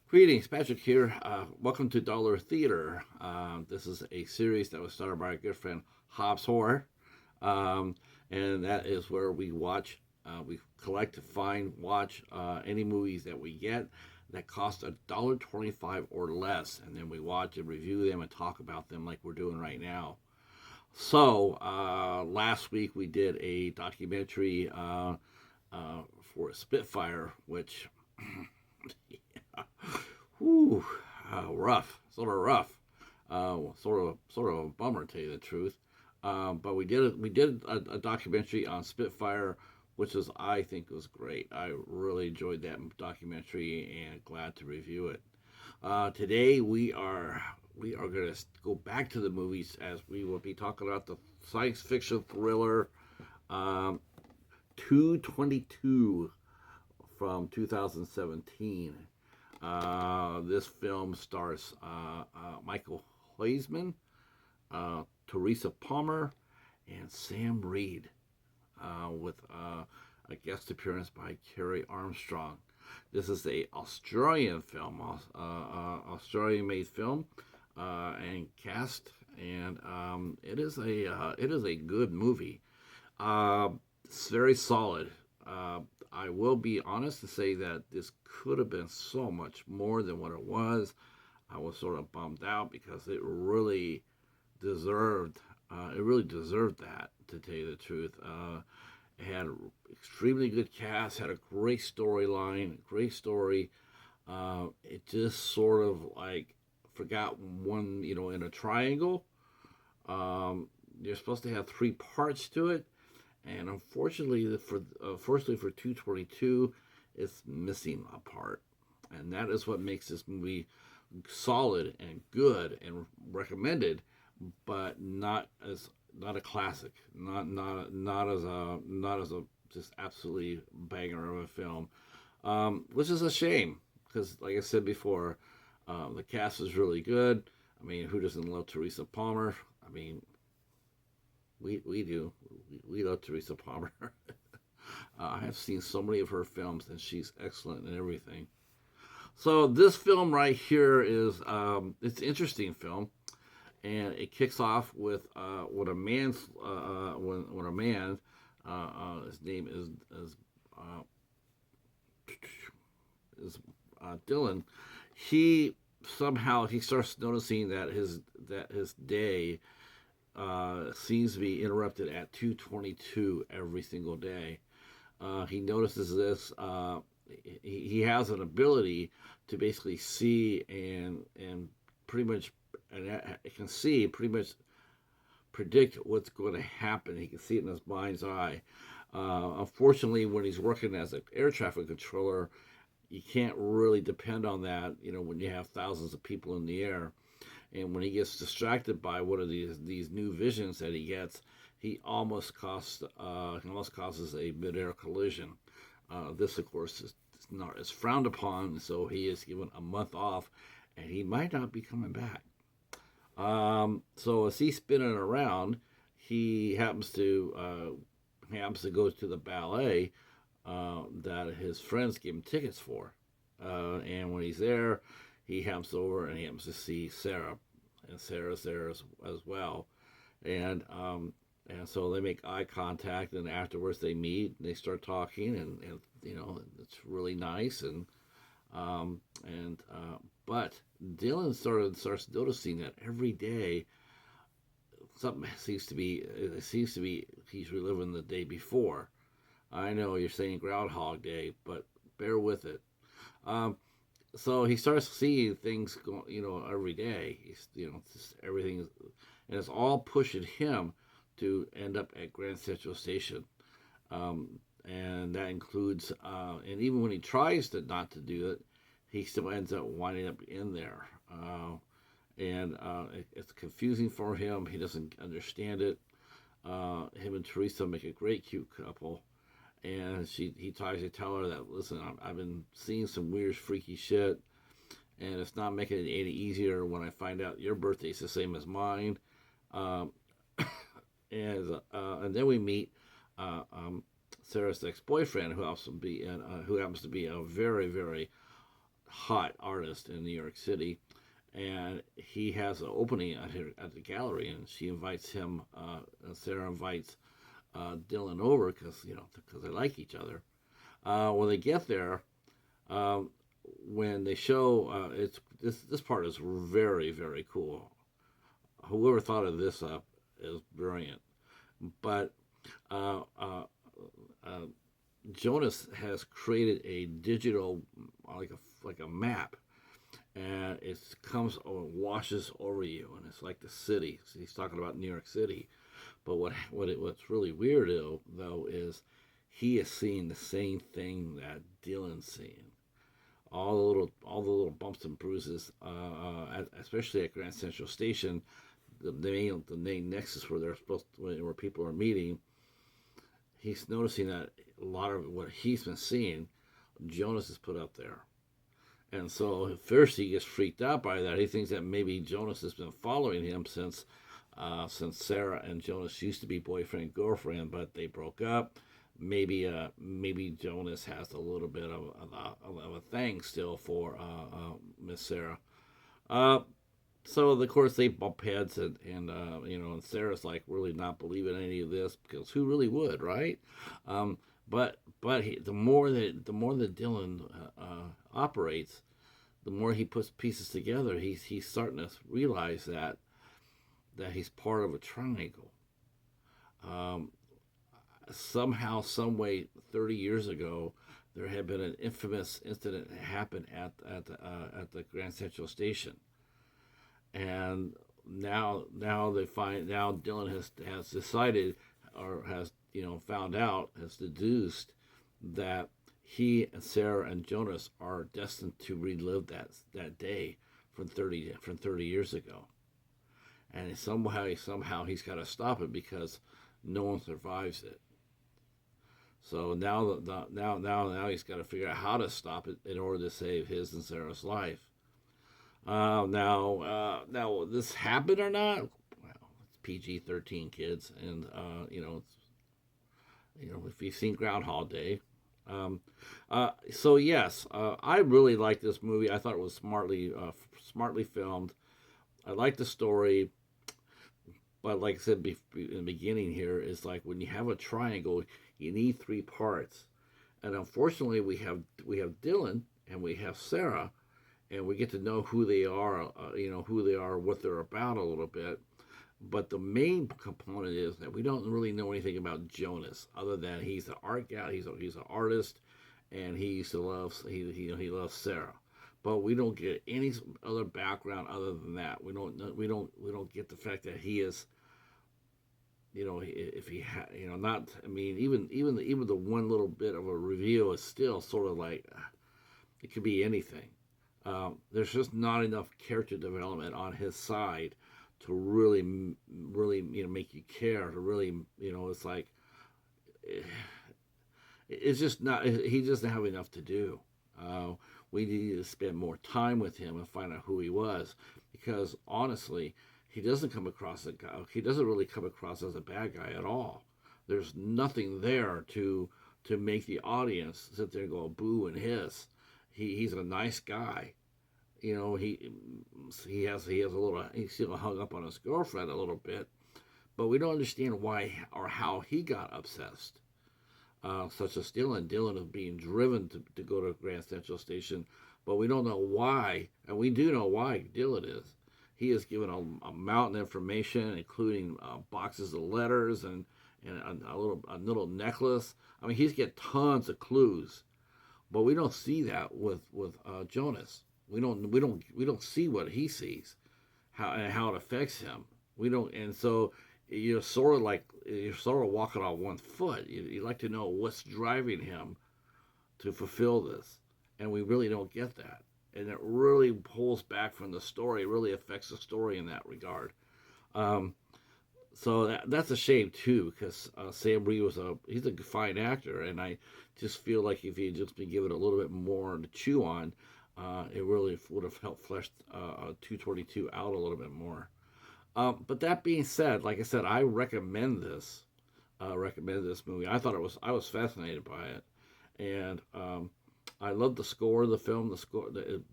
Greetings, Patrick here. Welcome to Dollar Theater. This is a series that was started by our good friend Hobbs Horror, um, and that is where we collect, find, watch any movies that we get that cost $1.25 or less, and then we watch and review them and talk about them like we're doing right now. So last week we did a documentary for Spitfire, which whew, rough, sort of rough, sort of a bummer to tell you the truth. But we did a documentary on Spitfire, which was I think was great. I really enjoyed that documentary and glad to review it. Today we are going to go back to the movies as we will be talking about the science fiction thriller um, 222 from 2017. This film stars Michael Huisman, Teresa Palmer, and Sam Reed, with a guest appearance by Carrie Armstrong. This is a Australian film, Australian-made film, and cast, and it is a good movie. Uh, it's very solid. I will be honest to say that this could have been so much more than what it was. I was sort of bummed out because deserved. It really deserved that, to tell you the truth. It had an extremely good cast, had a great storyline, great story. It just sort of like forgot one, in a triangle. You're supposed to have three parts to it, and unfortunately for 222, it's missing a part, and that is what makes this movie solid and good and recommended, but not a classic, not as a just absolutely banger of a film, which is a shame because, like I said before, the cast is really good. I mean, who doesn't love Teresa Palmer? I mean, we do. We love Teresa Palmer. I have seen so many of her films, and she's excellent in everything. So this film right here is it's an interesting film, and it kicks off with when a man his name uh, is Dylan. He he starts noticing that his day seems to be interrupted at 222 every single day. He notices this. He has an ability to basically see and pretty much and it can see pretty much predict what's going to happen. He can see it in his mind's eye. Unfortunately, when he's working as an air traffic controller, you can't really depend on that. When you have thousands of people in the air, and when he gets distracted by one of these new visions that he gets, he almost causes a midair collision. This, of course, is frowned upon, so he is given a month off, and he might not be coming back. So as he's spinning around, he happens to go to the ballet that his friends gave him tickets for, and when he's there, he happens over and he happens to see Sarah, and Sarah's there as well, and and so they make eye contact, and afterwards they meet and they start talking, and it's really nice, and but Dylan starts noticing that every day something seems to be he's reliving the day before. I know you're saying Groundhog Day, but bear with it. Um, so he starts seeing things go, every day. Just everything, and it's all pushing him to end up at Grand Central Station. And that includes, and even when he tries to not to do it, he still ends up winding up in there. And it's confusing for him. He doesn't understand it. Him and Teresa make a great, cute couple. And he tries to tell her that, listen, I've been seeing some weird, freaky shit, and it's not making it any easier when I find out your birthday's the same as mine. Um, and then we meet Sarah's ex-boyfriend, who happens to be a very, very hot artist in New York City, and he has an opening at the gallery, and she invites him. Sarah invites Dylan over because they like each other. When they get there, um, when they show it's this part is very very cool. Whoever thought of this up is brilliant. But uh, uh, uh, Jonas has created a digital like a map, and it comes or washes over you, and it's like the city. So he's talking about New York City, but what's really weird though is he is seeing the same thing that Dylan's seeing. All the little bumps and bruises, especially at Grand Central Station, the main nexus where they're where people are meeting. He's noticing that a lot of what he's been seeing, Jonas has put up there. And so at first he gets freaked out by that. He thinks that maybe Jonas has been following him since Sarah and Jonas used to be boyfriend and girlfriend, but they broke up. Maybe Jonas has a little bit of a thing still for Miss Sarah. Uh, so of course they bump heads, and Sarah's like really not believing any of this because who really would, right? The more that Dylan operates, the more he puts pieces together. He's starting to realize that he's part of a triangle. Um, Somehow, some way, 30 years ago, there had been an infamous incident that happened at the Grand Central Station, and now Dylan has decided or has found out, has deduced that he and Sarah and Jonas are destined to relive that day from 30 years ago, and somehow he's got to stop it because no one survives it. So now he's got to figure out how to stop it in order to save his and Sarah's life. Now this happened or not? Well, it's PG-13 kids, and if you've seen Groundhog Day. So yes, I really like this movie. I thought it was smartly filmed. I like the story, but like I said in the beginning, here is like when you have a triangle, you need three parts, and unfortunately, we have Dylan and we have Sarah, and we get to know who they are, what they're about a little bit. But the main component is that we don't really know anything about Jonas, other than he's an art guy, he's an artist, and he loves Sarah. But we don't get any other background other than that. We don't get the fact that he is, if he not. I mean, even the one little bit of a reveal is still sort of like it could be anything. There's just not enough character development on his side to really make you care. To really it's like it's just not. He doesn't have enough to do. We needed to spend more time with him and find out who he was, because honestly, he doesn't really come across as a bad guy at all. There's nothing there to make the audience sit there and go boo and hiss. He's a nice guy. He has a little, he's still hung up on his girlfriend a little bit, but we don't understand why or how he got obsessed. Such as Dylan is being driven to go to Grand Central Station, but we don't know why, and we do know why Dylan is. He is given a mountain of information, including boxes of letters and a little necklace. I mean, he's get tons of clues, but we don't see that with Jonas. We don't see what he sees, how it affects him. We don't, and so you're sort of walking on one foot. You like to know what's driving him to fulfill this, and we really don't get that. And it really pulls back from the story. It really affects the story in that regard. Um, so that's a shame too, because Sam Ree he's a fine actor, and I just feel like if he had just been given a little bit more to chew on, it really would have helped flesh 222 out a little bit more. But that being said, like I said, I recommend this. Recommend this movie. I was fascinated by it, and I love the score of the film.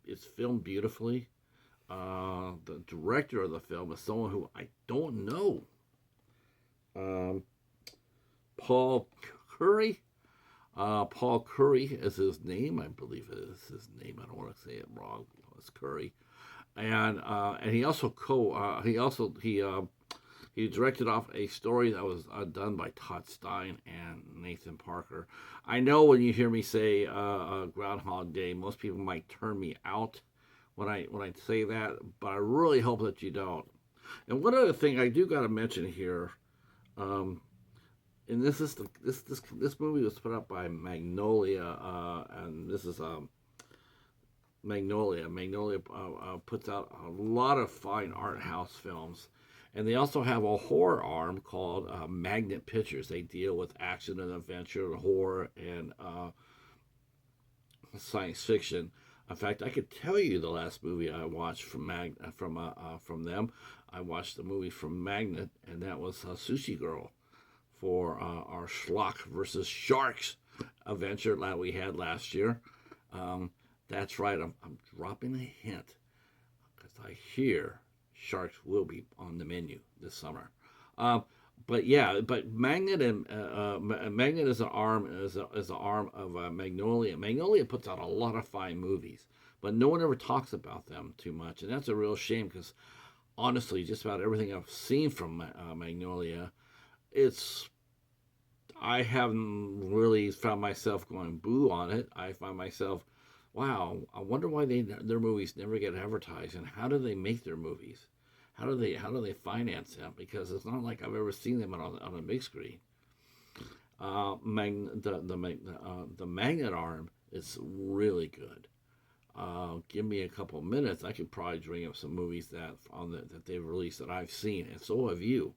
It's filmed beautifully. The director of the film is someone who I don't know. Um, Paul Curry. Paul Curry is his name. I believe it is his name. I don't want to say it wrong. It's Curry, and he also he directed off a story that was done by Todd Stein and Nathan Parker. I know when you hear me say Groundhog Day, most people might turn me out when I say that, but I really hope that you don't. And one other thing I do got to mention here, um, and this movie was put up by Magnolia, and this is Magnolia. Magnolia puts out a lot of fine art house films. And they also have a horror arm called Magnet Pictures. They deal with action and adventure, horror, and science fiction. In fact, I could tell you the last movie I watched from them. I watched the movie from Magnet, and that was Sushi Girl for our schlock versus sharks adventure that we had last year. That's right. I'm dropping a hint because I hear sharks will be on the menu this summer. But yeah, but Magnet is an arm of Magnolia. Magnolia puts out a lot of fine movies, but no one ever talks about them too much, and that's a real shame because honestly, just about everything I've seen from Magnolia, it's I haven't really found myself going boo on it. I find myself, wow, I wonder why their movies never get advertised, and how do they make their movies? How do they finance them? Because it's not like I've ever seen them on a big screen. The magnet arm is really good. Give me a couple minutes, I could probably bring up some movies that they've released that I've seen, and so have you.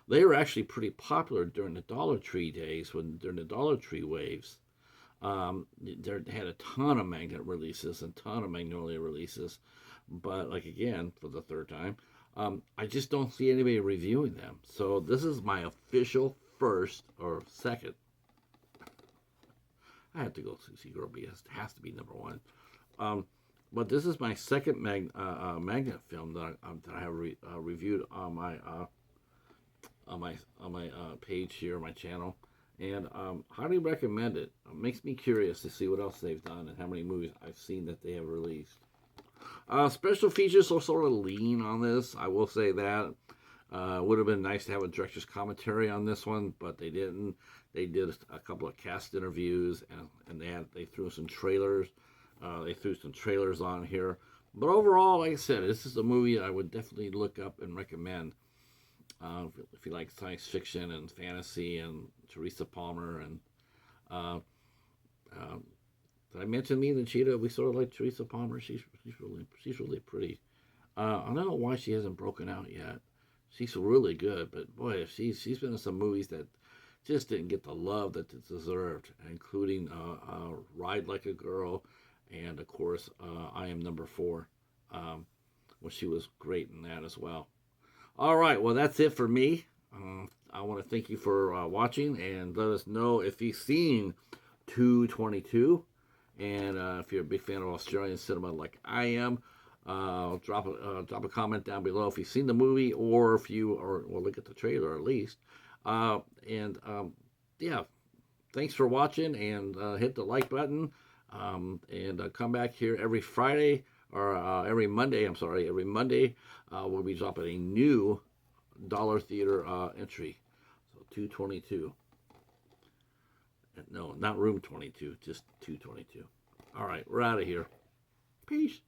They were actually pretty popular during the Dollar Tree days, during the Dollar Tree waves. They had a ton of Magnet releases and ton of Magnolia releases, but like again for the third time, I just don't see anybody reviewing them. So this is my official first or second. I have to go Sushi Girl because it has to be number one. But this is my second Magnet film that I have reviewed on my page here, my channel, and highly recommend it. It makes me curious to see what else they've done and how many movies I've seen that they have released. Special features are sort of lean on this, I will say that. Would have been nice to have a director's commentary on this one, but they didn't. They did a couple of cast interviews, and they threw some trailers. They threw some trailers on here. But overall, like I said, this is a movie I would definitely look up and recommend. If you like science fiction and fantasy and Teresa Palmer and did I mention me and Cheetah? We sort of like Teresa Palmer. She's really pretty. I don't know why she hasn't broken out yet. She's really good, but boy, she's been in some movies that just didn't get the love that it deserved, including Ride Like a Girl, and of course I Am Number 4. Well, she was great in that as well. All right, well, that's it for me. I want to thank you for watching, and let us know if you've seen 222. And if you're a big fan of Australian cinema like I am, drop a comment down below if you've seen the movie, or if you or look at the trailer at least. Yeah, thanks for watching, and hit the like button, and come back here every Friday. Or every Monday, I'm sorry, every Monday we'll be dropping a new Dollar Theater entry. So 222. No, not room 22, just 222. All right, we're out of here. Peace.